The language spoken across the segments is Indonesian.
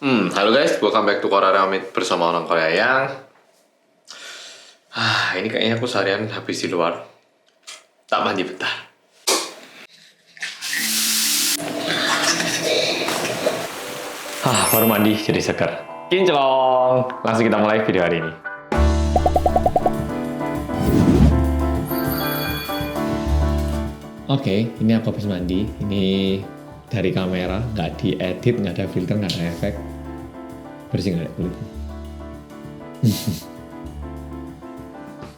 Halo guys, welcome back to Korea Ramit bersama orang Korea yang ini kayaknya aku seharian habis di luar. Tak mandi bentar. Baru mandi jadi seger. Kinclong. Langsung kita mulai video hari ini. Oke, ini aku habis mandi. Ini dari kamera, nggak diedit, nggak ada filter, nggak ada efek. Bersih nggak kulitku?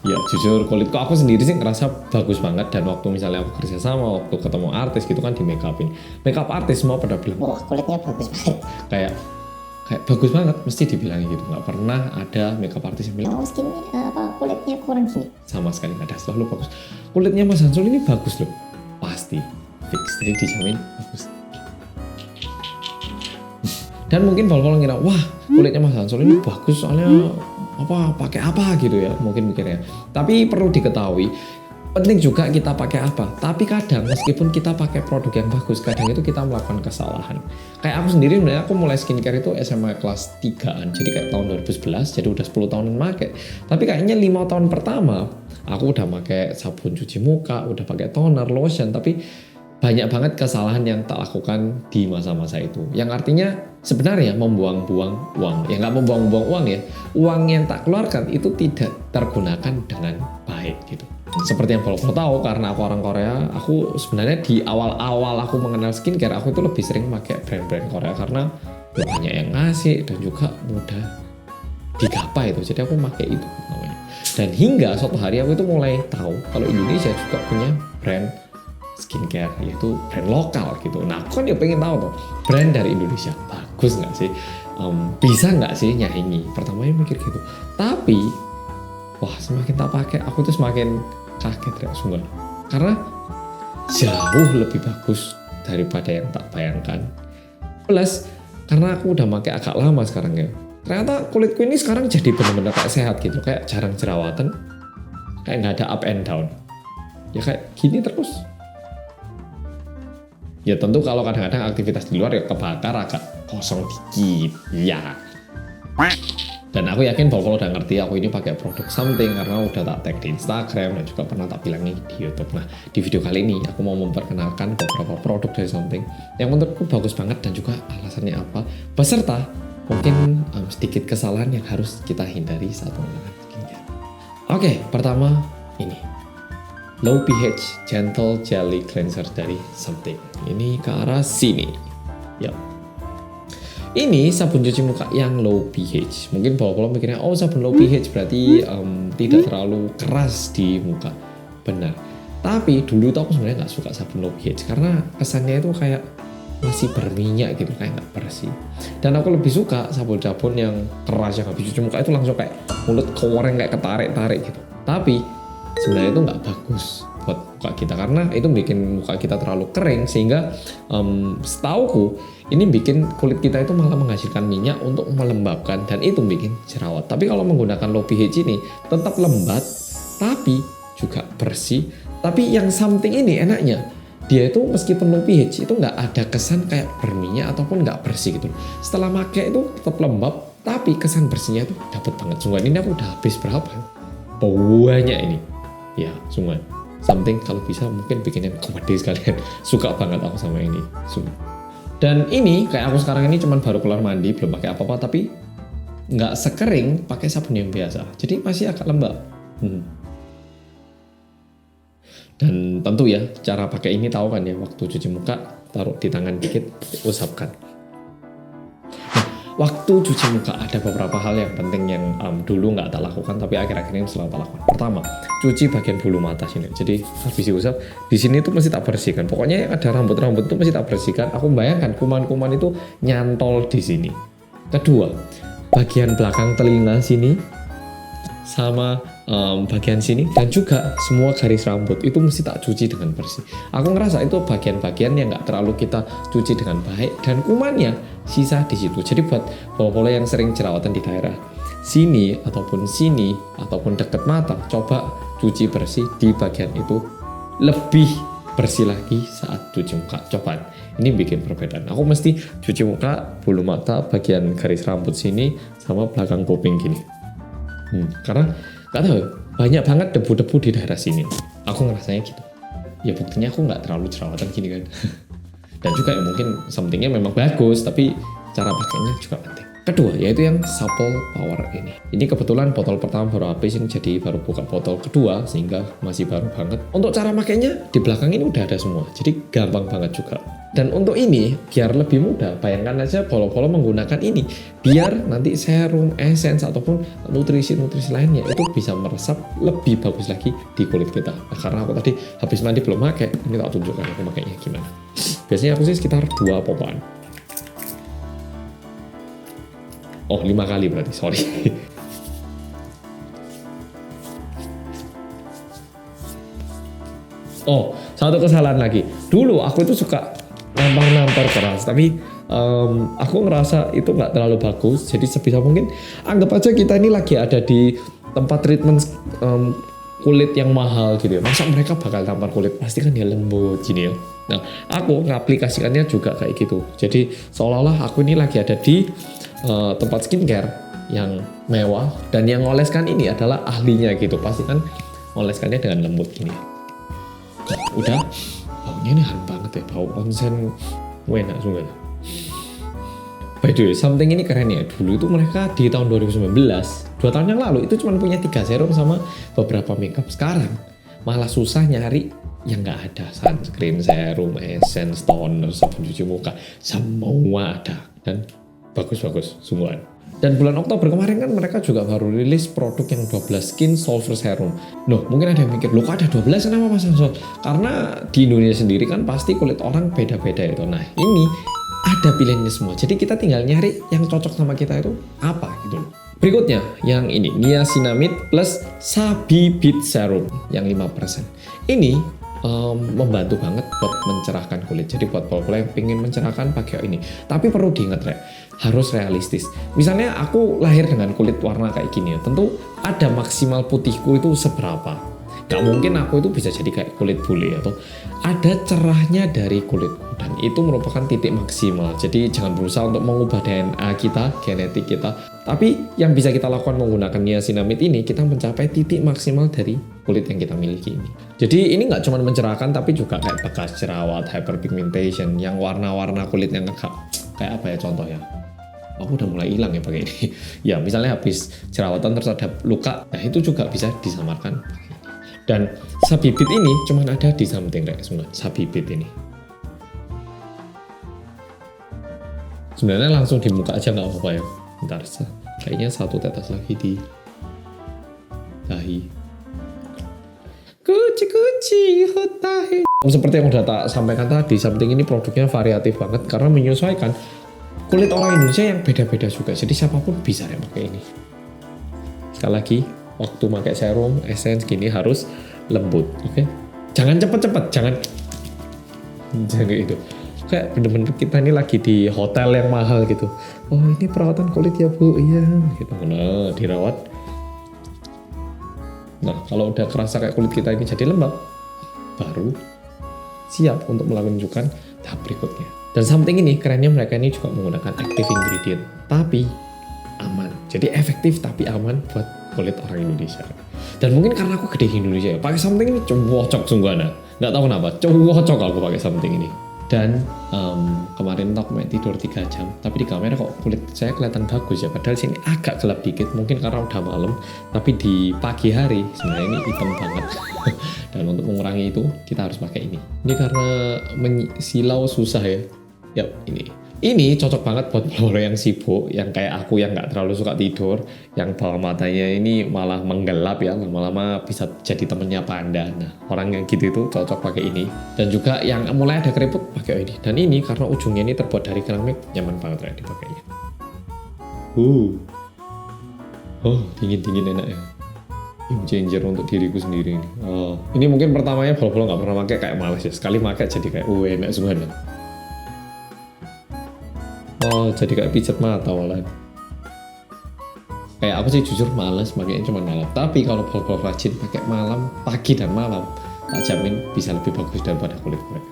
Ya jujur kulitku aku sendiri sih ngerasa bagus banget, dan waktu misalnya aku kerja sama, waktu ketemu artis gitu kan di make upin, makeup artis semua pada bilang, wah kulitnya bagus banget. Kayak bagus banget, mesti dibilangin gitu. Nggak pernah ada makeup artis yang bilang, kulitnya kurang gini. sama sekali nggak ada, selalu bagus. Kulitnya Mas Hansul ini bagus loh, pasti fix, jadi dijamin bagus. Dan mungkin kalau ngira, wah kulitnya Mas Hansul ini bagus soalnya pakai apa gitu ya, mungkin mikirnya. Tapi perlu diketahui, penting juga kita pakai apa. Tapi kadang meskipun kita pakai produk yang bagus, kadang itu kita melakukan kesalahan. Kayak aku sendiri sebenarnya aku mulai skincare itu SMA kelas 3-an, jadi kayak tahun 2011, jadi udah 10 tahunan pakai. Tapi kayaknya 5 tahun pertama aku udah pakai sabun cuci muka, udah pakai toner, lotion, tapi banyak banget kesalahan yang tak lakukan di masa-masa itu. Yang artinya sebenarnya membuang-buang uang. Ya nggak membuang-buang uang ya. Uang yang tak keluarkan itu tidak tergunakan dengan baik gitu. Seperti yang kalau tahu, karena aku orang Korea, aku sebenarnya di awal-awal aku mengenal skincare, aku itu lebih sering pakai brand-brand Korea karena banyak yang ngasih dan juga mudah digapai itu. Jadi aku pakai itu namanya. Dan hingga suatu hari aku itu mulai tahu kalau Indonesia juga punya brand skincare, yaitu brand lokal gitu. Nah aku kan ya pengen tahu tuh, brand dari Indonesia bagus nggak sih, bisa nggak sih nyaingi. Pertamanya mikir gitu, tapi wah semakin tak pakai aku tuh semakin kaget ya sungguh, karena jauh lebih bagus daripada yang tak bayangkan. Plus karena aku udah pakai agak lama sekarang ya, ternyata kulitku ini sekarang jadi benar-benar kayak sehat gitu, kayak jarang jerawatan, kayak nggak ada up and down, ya kayak gini terus. Ya tentu kalau kadang-kadang aktivitas di luar ya kebakar agak kosong dikit ya. Dan aku yakin bahwa kalau udah ngerti aku ini pakai produk something, karena udah tak tag di Instagram dan juga pernah tak bilangin di YouTube. Nah di video kali ini aku mau memperkenalkan beberapa produk dari something yang menurutku bagus banget dan juga alasannya apa, beserta mungkin sedikit kesalahan yang harus kita hindari saat menggunakan skincare. Oke, pertama ini Low pH Gentle Jelly Cleanser dari Something. Ini ke arah sini. Yap. Ini sabun cuci muka yang low pH. Mungkin kalau mikirnya, oh sabun low pH berarti tidak terlalu keras di muka. Benar. Tapi dulu tuh aku sebenarnya nggak suka sabun low pH karena kesannya itu kayak masih berminyak gitu, kayak nggak bersih. Dan aku lebih suka sabun-sabun yang keras yang habis cuci muka itu langsung kayak mulut keluar kayak ketarik-tarik gitu. Tapi sebenarnya itu nggak bagus buat muka kita, karena itu bikin muka kita terlalu kering, sehingga setauku ini bikin kulit kita itu malah menghasilkan minyak untuk melembabkan, dan itu bikin jerawat. Tapi kalau menggunakan low pH ini tetap lembat tapi juga bersih. Tapi yang Something ini enaknya, dia itu meskipun low pH itu nggak ada kesan kayak berminyak ataupun nggak bersih gitu. Setelah pakai itu tetap lembab, tapi kesan bersihnya itu dapat banget. Sungguh ini aku udah habis berapa? Banyak ini. Ya, sungguh Something kalau bisa mungkin bikin yang gede sekalian. Suka banget aku sama ini, sungguh. Dan ini kayak aku sekarang ini cuman baru keluar mandi, belum pakai apa-apa, tapi nggak sekering pakai sabun yang biasa. Jadi masih agak lembab. Dan tentu ya cara pakai ini tahu kan ya, waktu cuci muka taruh di tangan dikit, usapkan. Waktu cuci muka ada beberapa hal yang penting yang dulu nggak tak lakukan, tapi akhir-akhir ini selalu tak lakukan. Pertama, cuci bagian bulu mata sini. Jadi habis diusap di sini tuh mesti tak bersihkan. Pokoknya yang ada rambut-rambut tuh mesti tak bersihkan. Aku bayangkan kuman-kuman itu nyantol di sini. Kedua, bagian belakang telinga sini sama bagian sini, dan juga semua garis rambut itu mesti tak cuci dengan bersih. Aku ngerasa itu bagian-bagian yang nggak terlalu kita cuci dengan baik, dan kumannya sisa di situ. Jadi buat pola-pola yang sering jerawatan di daerah sini ataupun deket mata, coba cuci bersih di bagian itu lebih bersih lagi saat cuci muka. Coba, ini bikin perbedaan. Aku mesti cuci muka, bulu mata, bagian garis rambut sini, sama belakang kuping gini. Karena gak tahu, banyak banget debu-debu di daerah sini. Aku ngerasanya gitu. Ya buktinya aku nggak terlalu jerawatan gini kan. Dan juga ya mungkin somethingnya memang bagus, tapi cara pakainya juga penting. Kedua, yaitu yang Supple Power ini. Ini kebetulan botol pertama baru habis, yang jadi baru buka botol kedua, sehingga masih baru banget. Untuk cara makainya, di belakang ini udah ada semua, jadi gampang banget juga. Dan untuk ini, biar lebih mudah, bayangkan aja Polo-Polo menggunakan ini, biar nanti serum, essence, ataupun nutrisi-nutrisi lainnya, itu bisa meresap lebih bagus lagi di kulit kita. Nah, karena aku tadi habis mandi belum pakai, ini tak tunjukkan aku makainya gimana. Biasanya aku sih sekitar 2 popokan. Oh, 5 kali berarti, sorry. Oh, satu kesalahan lagi. Dulu aku itu suka nampar keras, tapi aku ngerasa itu nggak terlalu bagus. Jadi sebisa mungkin, anggap aja kita ini lagi ada di tempat treatment kulit yang mahal gitu ya. Masa mereka bakal tampar kulit? Pasti kan dia lembut gini ya. Nah, aku ngaplikasikannya juga kayak gitu. Jadi seolah-olah aku ini lagi ada di tempat skincare yang mewah, dan yang ngoleskan ini adalah ahlinya gitu. Pasti kan ngoleskannya dengan lembut gini. Nah, udah, baunya ini harum banget ya, bau onsen enak sungguh. By the way, something ini keren ya. Dulu itu mereka di tahun 2019, 2 tahun yang lalu itu cuma punya 3 serum sama beberapa makeup. Sekarang malah susah nyari yang nggak ada. Sunscreen, serum, essence, toner, sabun cuci muka, semua ada. Dan bagus-bagus sungguhan. Dan bulan Oktober kemarin kan mereka juga baru rilis produk yang 12 Skin Solver Serum. Loh, mungkin ada yang mikir, loh kok ada 12, kenapa Mas Ansol? Karena di Indonesia sendiri kan pasti kulit orang beda-beda itu. Nah, ini ada pilihannya semua. Jadi kita tinggal nyari yang cocok sama kita itu apa gitu loh. Berikutnya, yang ini, Niacinamide plus Sabibit Serum yang 5%. Ini membantu banget buat mencerahkan kulit. Jadi buat polo yang pengen mencerahkan pakai ini. Tapi perlu diingat, harus realistis. Misalnya aku lahir dengan kulit warna kayak gini ya, tentu ada maksimal putihku itu seberapa. Gak mungkin aku itu bisa jadi kayak kulit bule atau ada cerahnya dari kulitku, dan itu merupakan titik maksimal. Jadi jangan berusaha untuk mengubah DNA kita, genetik kita. Tapi yang bisa kita lakukan menggunakan niacinamide ini, kita mencapai titik maksimal dari kulit yang kita miliki ini. Jadi ini nggak cuma mencerahkan, tapi juga kayak bekas jerawat, hyperpigmentation, yang warna-warna kulit yang kayak apa ya contohnya. Aku udah mulai hilang ya pakai ini. Ya misalnya habis jerawatan terus ada luka, nah itu juga bisa disamarkan. Dan Sabibit ini cuma ada di something semua. Sabibit ini sebenarnya langsung di muka aja nggak apa-apa ya. Bentar, kayaknya 1 tetes lagi di dahi. Kuci hotahe. Seperti yang udah tak sampaikan tadi, something ini produknya variatif banget karena menyesuaikan kulit orang Indonesia yang beda-beda juga. Jadi siapapun bisa ya pakai ini. Sekali lagi, waktu pakai serum, essence gini harus lembut, oke? Jangan cepet-cepet, jangan gitu. Kayak bener-bener kita ini lagi di hotel yang mahal gitu. Oh ini perawatan kulit ya bu, iya. Gitu. Nah dirawat. Nah kalau udah kerasa kayak kulit kita ini jadi lembab, baru siap untuk melakukan tahap berikutnya. Dan something ini kerennya mereka ini juga menggunakan active ingredient, tapi aman. Jadi efektif tapi aman buat kulit orang Indonesia. Dan mungkin karena aku gede di Indonesia ya, pakai something ini cocok sungguhan. Nggak tahu kenapa, cocok aku pakai something ini. Dan kemarin aku main tidur 3 jam, tapi di kamera kok kulit saya kelihatan bagus ya. Padahal sini agak gelap dikit, mungkin karena udah malam. Tapi di pagi hari sebenarnya ini hitam banget. Dan untuk mengurangi itu kita harus pakai ini. Ini karena silau susah ya. Yap, ini cocok banget buat orang yang sibuk, yang kayak aku yang nggak terlalu suka tidur, yang bawah matanya ini malah menggelap ya, lama-lama bisa jadi temennya panda. Nah, orang yang gitu itu cocok pakai ini. Dan juga yang mulai ada keriput pakai ini. Dan ini karena ujungnya ini terbuat dari keramik, nyaman banget ya dipakainya. Oh, dingin-dingin enak ya. Game changer untuk diriku sendiri. Oh, ini mungkin pertamanya bolo-bolo nggak pernah pakai, kayak males ya. Sekali pakai jadi kayak enak semua. Oh, jadi kayak pijat mata malah. Kayak aku sih jujur males, makanya cuma malam. Tapi kalau bol-bol rajin pakai malam, pagi dan malam, tak jamin bisa lebih bagus daripada kulit mereka.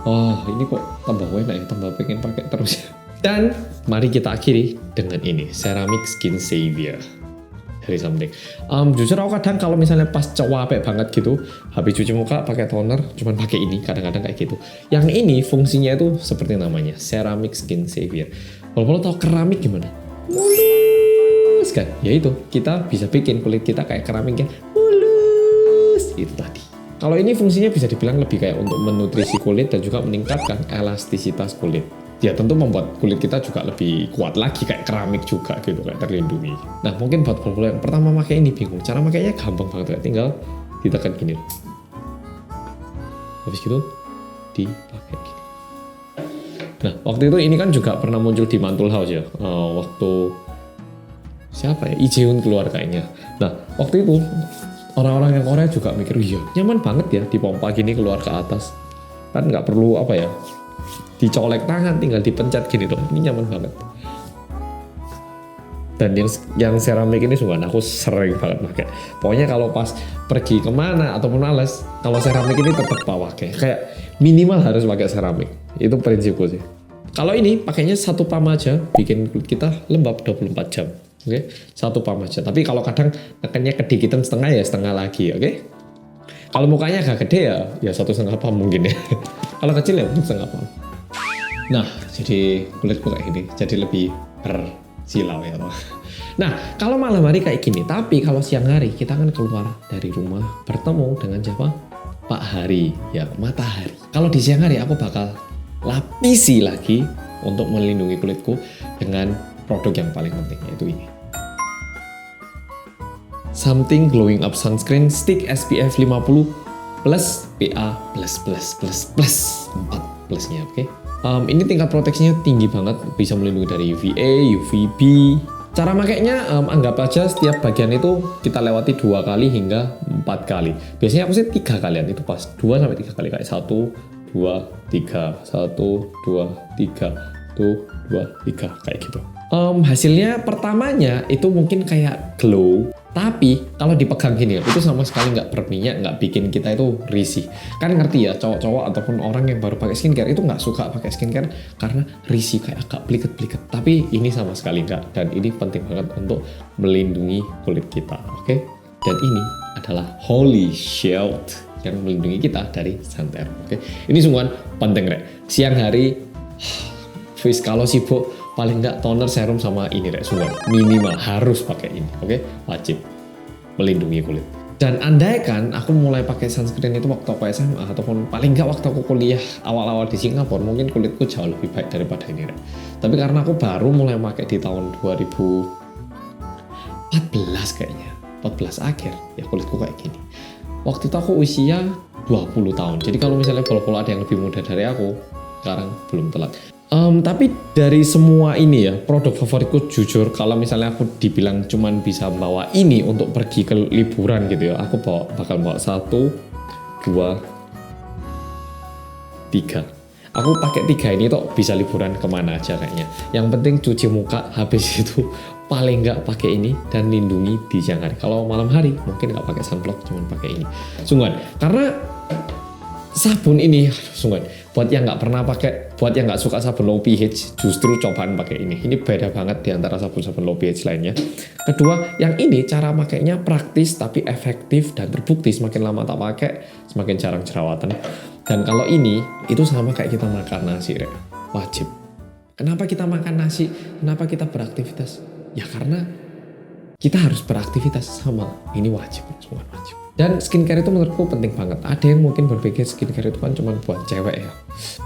Oh, ini kok tambah enak ya, tambah pengen pakai terus ya. Dan mari kita akhiri dengan ini, Ceramic Skin Savior dari Something. Jujur aku kadang kalau misalnya pas capek banget gitu, habis cuci muka pakai toner, cuman pakai ini, kadang-kadang kayak gitu. Yang ini fungsinya itu seperti namanya, Ceramic Skin Savior. Kalau tahu keramik gimana? Mulus kan? Ya itu, kita bisa bikin kulit kita kayak keramik yang mulus. Itu tadi. Kalau ini fungsinya bisa dibilang lebih kayak untuk menutrisi kulit dan juga meningkatkan elastisitas kulit. Ya tentu membuat kulit kita juga lebih kuat lagi kayak keramik juga gitu, kayak terlindungi. Nah mungkin buat polo yang pertama pakai ini bingung, cara makainya gampang banget, kayak tinggal ditekan gini. Habis gitu dipakai gini. Nah waktu itu ini kan juga pernah muncul di Mantul House ya, waktu siapa ya, Lee Jae-hoon keluar kayaknya. Nah waktu itu orang-orang yang Korea juga mikir, iya nyaman banget ya dipompa gini keluar ke atas, kan nggak perlu apa ya, dicolek tangan, tinggal dipencet gini dong, ini nyaman banget. Dan yang ceramik ini sungguh aku sering banget pakai. Pokoknya kalau pas pergi kemana ataupun males, kalau ceramik ini tetap bawa kayak minimal harus pakai ceramik. Itu prinsipku sih. Kalau ini pakainya satu pump aja, bikin kulit kita lembab 24 jam. Oke, satu pump aja. Tapi kalau kadang tekannya kedikitan setengah ya setengah lagi, oke? Kalau mukanya agak gede ya 1,5 pump mungkin ya. Kalau kecil ya mungkin setengah pump. Nah, jadi kulitku kayak gini, jadi lebih bersilau ya toh. Nah, kalau malam hari kayak gini, tapi kalau siang hari kita kan keluar dari rumah bertemu dengan siapa? Pak Hari, ya matahari. Kalau di siang hari aku bakal lapisi lagi untuk melindungi kulitku dengan produk yang paling penting, yaitu ini. Something Glowing Up Sunscreen Stick SPF 50 plus PA plus 4 plusnya, oke? Ini tingkat proteksinya tinggi banget, bisa melindungi dari UVA, UVB. Cara makainya anggap aja setiap bagian itu kita lewati 2 kali hingga 4 kali. Biasanya aku sih 3 kalian, itu pas 2 sampai 3 kali kayak 1, 2, 3, 1, 2, 3, 2, 3 kayak gitu. Hasilnya pertamanya itu mungkin kayak glow, tapi kalau dipegang gini itu sama sekali nggak berminyak, nggak bikin kita itu risih. Kan ngerti ya, cowok-cowok ataupun orang yang baru pakai skincare itu nggak suka pakai skincare karena risih, kayak agak pliket-pliket. Tapi ini sama sekali nggak, dan ini penting banget untuk melindungi kulit kita, oke? Dan ini adalah Holy Shield yang melindungi kita dari santet, oke? Ini sungguhan penting, rek. Siang hari, kalau sibuk, paling nggak toner, serum sama ini rek, sungguh minimal harus pakai ini, oke? Wajib melindungi kulit. Dan andaikan aku mulai pakai sunscreen itu waktu aku SMA ataupun paling nggak waktu aku kuliah awal-awal di Singapura, mungkin kulitku jauh lebih baik daripada ini rek. Tapi karena aku baru mulai pakai di tahun 2014 kayaknya, 14 akhir ya kulitku kayak gini. Waktu itu aku usia 20 tahun. Jadi kalau misalnya polo-polo ada yang lebih muda dari aku, sekarang belum telat. Tapi dari semua ini ya, produk favoritku jujur kalau misalnya aku dibilang cuman bisa bawa ini untuk pergi ke liburan gitu ya, aku bakal bawa 1, 2, 3. Aku pakai 3 ini tuh bisa liburan kemana aja kayaknya. Yang penting cuci muka, habis itu paling nggak pakai ini dan lindungi di siang hari. Kalau malam hari mungkin nggak pakai sunblock, cuman pakai ini. Sungguhan, karena sabun ini, sungguhan, buat yang nggak pernah pakai, buat yang nggak suka sabun low pH, justru cobaan pakai ini. Ini beda banget di antara sabun-sabun low pH lainnya. Kedua, yang ini cara makainya praktis tapi efektif dan terbukti semakin lama tak pakai, semakin jarang jerawatan. Dan kalau ini, itu sama kayak kita makan nasi, rek. Wajib. Kenapa kita makan nasi? Kenapa kita beraktivitas? Ya karena kita harus beraktivitas sama. Ini wajib, semua wajib. Dan skincare itu menurutku penting banget. Ada yang mungkin berpikir skincare itu kan cuma buat cewek ya.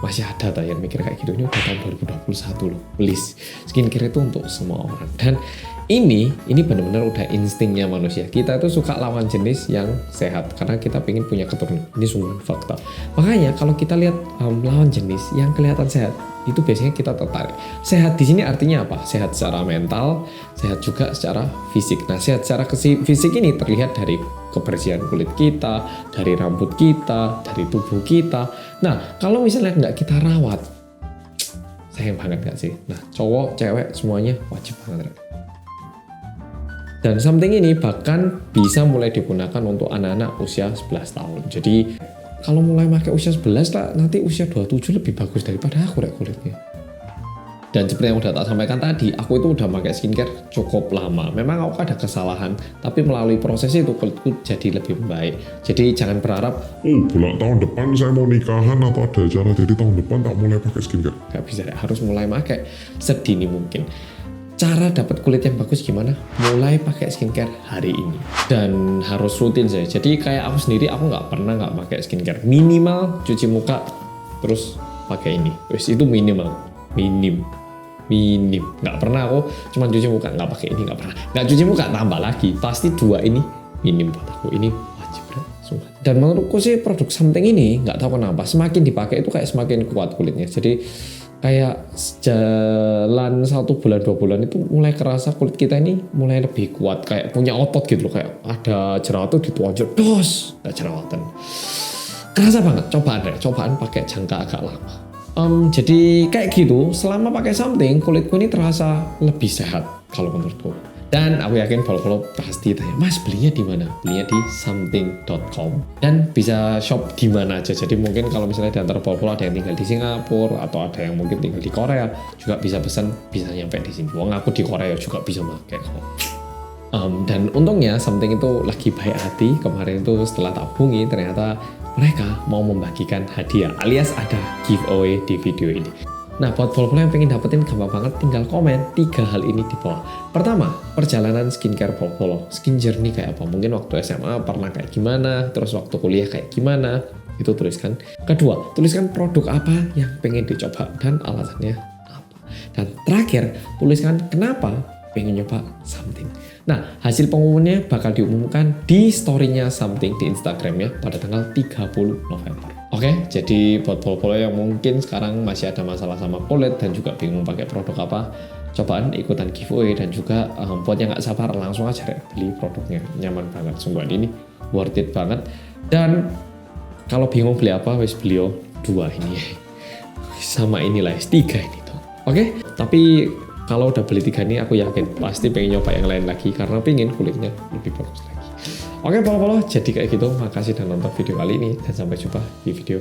Masih ada tuh yang mikir kayak gitu. Ini udah tahun 2021 loh. Please, skincare itu untuk semua orang. Dan ini benar-benar udah instingnya manusia. Kita tuh suka lawan jenis yang sehat karena kita pengen punya keturunan. Ini sungguh fakta. Makanya kalau kita lihat lawan jenis yang kelihatan sehat, itu biasanya kita tertarik. Sehat di sini artinya apa? Sehat secara mental, sehat juga secara fisik. Nah, sehat secara fisik ini terlihat dari kebersihan kulit kita, dari rambut kita, dari tubuh kita. Nah, kalau misalnya nggak kita rawat, sayang banget nggak sih? Nah, cowok, cewek, semuanya wajib banget. Dan something ini bahkan bisa mulai digunakan untuk anak-anak usia 11 tahun. Jadi kalau mulai pakai usia 11 lah, nanti usia 27 lebih bagus daripada aku kulitnya. Dan seperti yang udah tak sampaikan tadi, aku itu udah pakai skincare cukup lama. Memang aku ada kesalahan, tapi melalui proses itu kulitku jadi lebih baik. Jadi jangan berharap, tahun depan saya mau nikahan atau ada acara, jadi tahun depan tak mulai pakai skincare. gak bisa deh, harus mulai pakai sedini mungkin. Cara dapat kulit yang bagus gimana? Mulai pakai skincare hari ini. Dan harus rutin saya. Jadi kayak aku sendiri, aku nggak pernah nggak pakai skincare. Minimal cuci muka, terus pakai ini. Wes itu minimal. Minim. Nggak pernah aku cuma cuci muka, nggak pakai ini, nggak pernah. Nggak cuci muka, tambah lagi. Pasti 2 ini minim buat aku. Ini wajib bro. Sumpah. Dan menurutku sih produk something ini, nggak tahu kenapa, semakin dipakai itu kayak semakin kuat kulitnya. Jadi kayak jalan 1 bulan 2 bulan itu mulai kerasa kulit kita ini mulai lebih kuat, kayak punya otot gitu loh, kayak ada jerawat tuh ditonjol, dos, nggak jerawatan. Kerasa banget, cobaan pakai jangka agak lama. Jadi kayak gitu, selama pakai something kulitku ini terasa lebih sehat kalau menurutku. Dan aku yakin follow pasti tanya, Mas belinya di mana? Belinya di something.com dan bisa shop di mana aja. Jadi mungkin kalau misalnya di antara follow ada yang tinggal di Singapura atau ada yang mungkin tinggal di Korea, juga bisa pesan, bisa nyampe di sini. Wong aku di Korea juga bisa pakai kok. Dan untungnya something itu lagi baik hati. Kemarin itu setelah tak hubungi, ternyata mereka mau membagikan hadiah alias ada giveaway di video ini. Nah, buat follow-follow yang pengen dapetin gampang banget, tinggal komen 3 hal ini di bawah. Pertama, perjalanan skincare follow. Skin journey kayak apa? Mungkin waktu SMA pernah kayak gimana, terus waktu kuliah kayak gimana, itu tuliskan. Kedua, tuliskan produk apa yang pengen dicoba dan alasannya apa. Dan terakhir, tuliskan kenapa pengen nyoba something. Nah, hasil pengumumannya bakal diumumkan di story-nya something di Instagramnya pada tanggal 30 November. Oke, jadi buat follow-follow yang mungkin sekarang masih ada masalah sama kulit dan juga bingung pakai produk apa, cobaan ikutan giveaway. Dan juga buat yang nggak sabar langsung aja beli produknya, nyaman banget, sungguhan ini worth it banget. Dan kalau bingung beli apa, wes beli 2 ini sama inilah 3 ini tuh. Oke, tapi kalau udah beli 3 ini aku yakin pasti pengen nyoba yang lain lagi karena pengen kulitnya lebih bagus lagi. Oke, follow-follow jadi kayak gitu. Makasih udah nonton video kali ini dan sampai jumpa di video